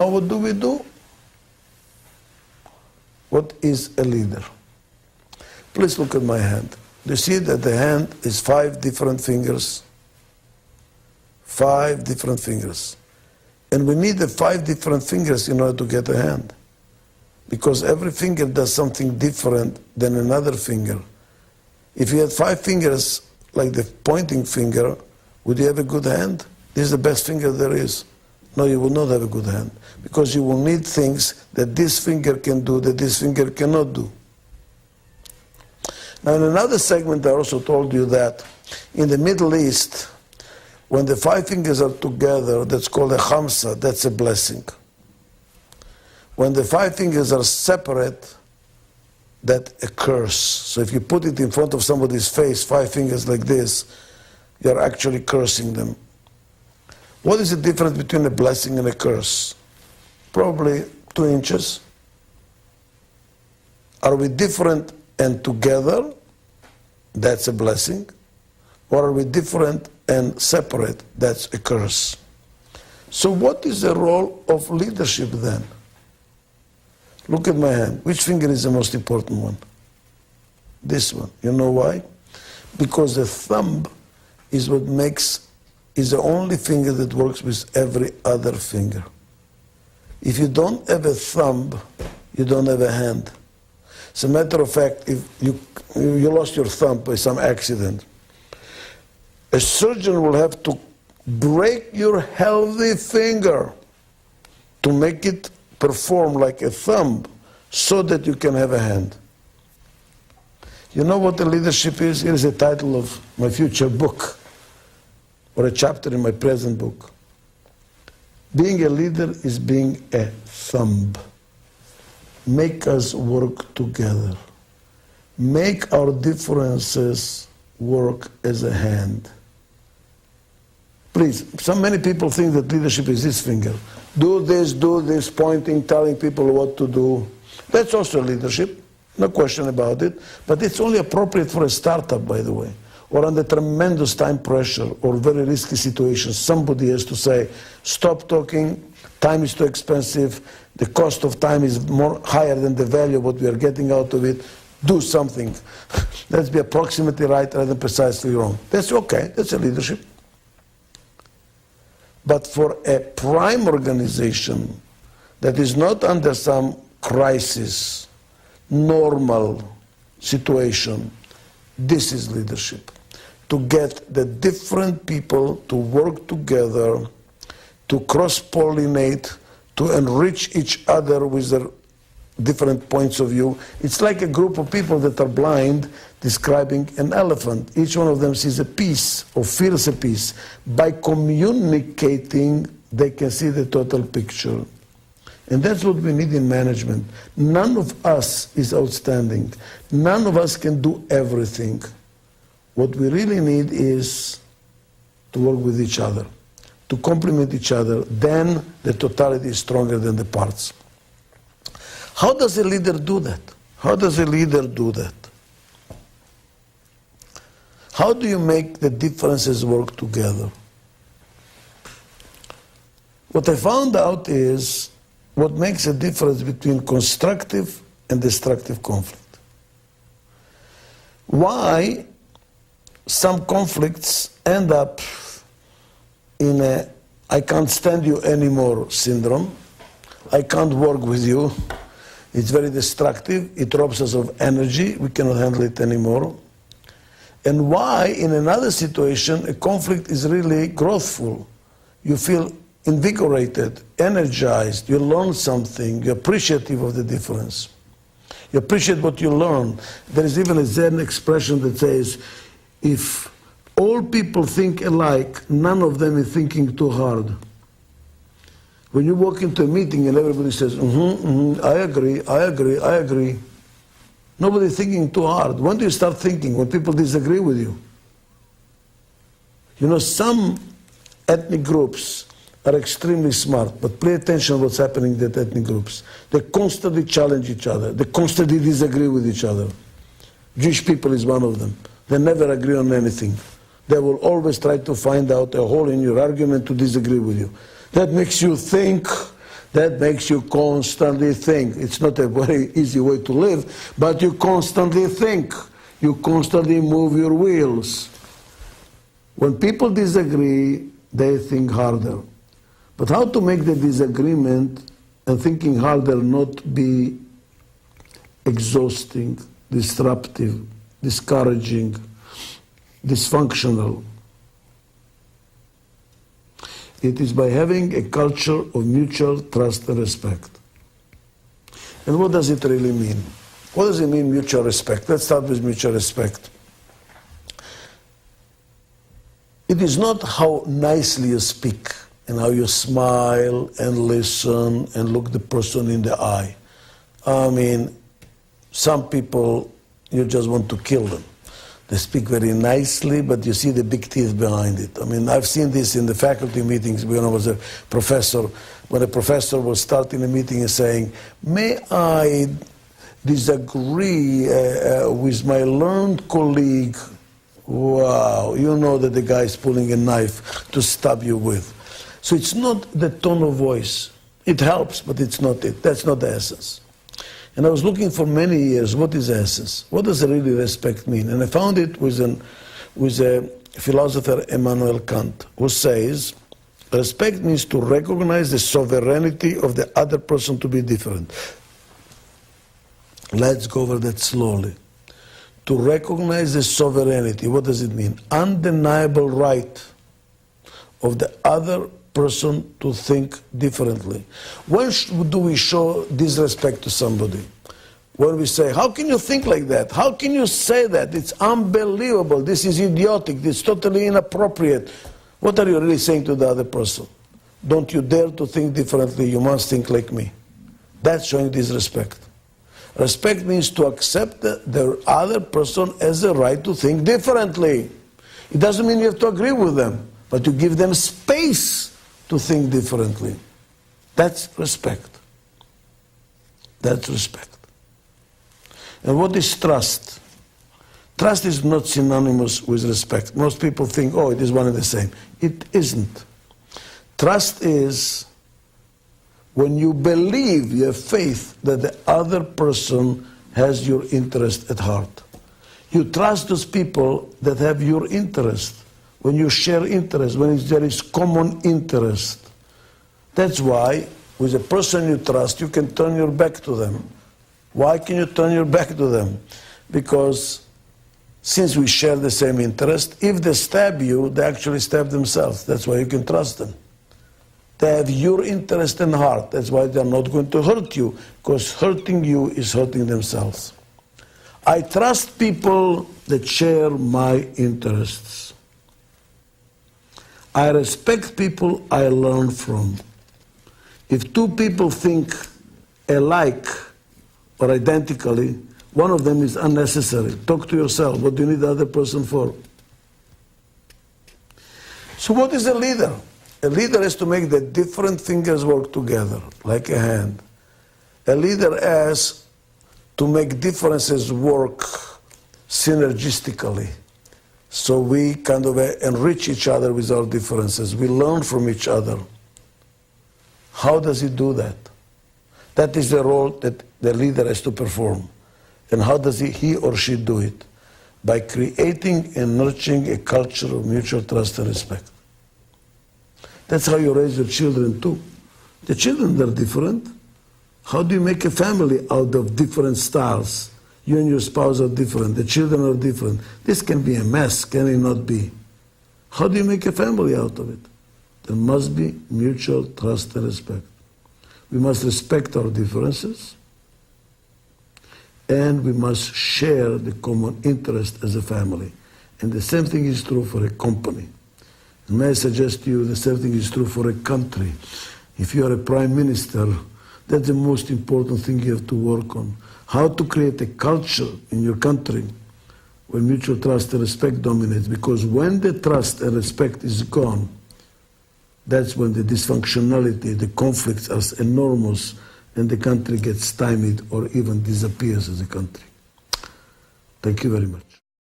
Now what do we do? What is a leader? Please look at my hand. Do you see that the hand is 5 different fingers? 5 different fingers. And we need the 5 different fingers in order to get a hand. Because every finger does something different than another finger. If you had 5 fingers, like the pointing finger, would you have a good hand? This is the best finger there is. No, you will not have a good hand. Because you will need things that this finger can do that this finger cannot do. Now in another segment I also told you that in the Middle East, when the 5 fingers are together, that's called a khamsa, that's a blessing. When the 5 fingers are separate, that's a curse. So if you put it in front of somebody's face, 5 fingers like this, you're actually cursing them. What is the difference between a blessing and a curse? Probably 2 inches. Are we different and together? That's a blessing. Or are we different and separate? That's a curse. So what is the role of leadership then? Look at my hand. Which finger is the most important one? This one. You know why? Because the thumb is what is the only finger that works with every other finger. If you don't have a thumb, you don't have a hand. As a matter of fact, if you lost your thumb by some accident, a surgeon will have to break your healthy finger to make it perform like a thumb so that you can have a hand. You know what the leadership is? Here is the title of my future book, or a chapter in my present book. Being a leader is being a thumb. Make us work together. Make our differences work as a hand. Please, many people think that leadership is this finger. Do this, pointing, telling people what to do. That's also leadership, no question about it. But it's only appropriate for a startup, by the way, or under tremendous time pressure or very risky situations. Somebody has to say, stop talking, time is too expensive, the cost of time is higher than the value of what we are getting out of it. Do something. Let's be approximately right rather than precisely wrong. That's okay, that's a leadership. But for a prime organization that is not under some crisis, normal situation, this is leadership. To get the different people to work together, to cross-pollinate, to enrich each other with their different points of view. It's like a group of people that are blind describing an elephant. Each one of them sees a piece or feels a piece. By communicating, they can see the total picture. And that's what we need in management. None of us is outstanding. None of us can do everything. What we really need is to work with each other, to complement each other. Then the totality is stronger than the parts. How does a leader do that? How does a leader do that? How do you make the differences work together? What I found out is what makes a difference between constructive and destructive conflict. Why some conflicts end up in a I can't stand you anymore syndrome. I can't work with you. It's very destructive. It robs us of energy. We cannot handle it anymore. And why, in another situation, a conflict is really growthful. You feel invigorated, energized, you learn something, you're appreciative of the difference. You appreciate what you learn. There is even a Zen expression that says, if all people think alike, none of them is thinking too hard. When you walk into a meeting and everybody says, I agree. Nobody's thinking too hard. When do you start thinking? When people disagree with you. You know, some ethnic groups are extremely smart, but pay attention to what's happening in the ethnic groups. They constantly challenge each other. They constantly disagree with each other. Jewish people is one of them. They never agree on anything. They will always try to find out a hole in your argument to disagree with you. That makes you think, That makes you constantly think. It's not a very easy way to live, but you constantly think. You constantly move your wheels. When people disagree, they think harder. But how to make the disagreement and thinking harder not be exhausting, disruptive, discouraging, dysfunctional? It is by having a culture of mutual trust and respect. And what does it really mean? What does it mean, mutual respect? Let's start with mutual respect. It is not how nicely you speak and how you smile and listen and look the person in the eye. I mean, some people, you just want to kill them. They speak very nicely, but you see the big teeth behind it. I mean, I've seen this in the faculty meetings when I was a professor. When a professor was starting a meeting and saying, may I disagree with my learned colleague? Wow, you know that the guy is pulling a knife to stab you with. So it's not the tone of voice. It helps, but it's not it. That's not the essence. And I was looking for many years, what is essence? What does really respect mean? And I found it with a philosopher, Immanuel Kant, who says, respect means to recognize the sovereignty of the other person to be different. Let's go over that slowly. To recognize the sovereignty, what does it mean? Undeniable right of the other person to think differently. When do we show disrespect to somebody? When we say, how can you think like that? How can you say that? It's unbelievable. This is idiotic. This is totally inappropriate. What are you really saying to the other person? Don't you dare to think differently. You must think like me. That's showing disrespect. Respect means to accept the other person as a right to think differently. It doesn't mean you have to agree with them, but you give them space to think differently. That's respect. That's respect. And what is trust? Trust is not synonymous with respect. Most people think, oh, it is one and the same. It isn't. Trust is when you believe, you have faith that the other person has your interest at heart. You trust those people that have your interest. When you share interest, when there is common interest. That's why, with a person you trust, you can turn your back to them. Why can you turn your back to them? Because since we share the same interest, if they stab you, they actually stab themselves. That's why you can trust them. They have your interest in heart. That's why they're not going to hurt you, because hurting you is hurting themselves. I trust people that share my interests. I respect people I learn from. If two people think alike or identically, one of them is unnecessary. Talk to yourself. What do you need the other person for? So what is a leader? A leader has to make the different fingers work together, like a hand. A leader has to make differences work synergistically. So we kind of enrich each other with our differences. We learn from each other. How does he do that? That is the role that the leader has to perform. And how does he or she do it? By creating and nurturing a culture of mutual trust and respect. That's how you raise your children too. The children are different. How do you make a family out of different styles? You and your spouse are different. The children are different. This can be a mess, can it not be? How do you make a family out of it? There must be mutual trust and respect. We must respect our differences, and we must share the common interest as a family. And the same thing is true for a company. And may I suggest to you the same thing is true for a country. If you are a prime minister, that's the most important thing you have to work on. How to create a culture in your country where mutual trust and respect dominates. Because when the trust and respect is gone, that's when the dysfunctionality, the conflicts are enormous, and the country gets stymied or even disappears as a country. Thank you very much.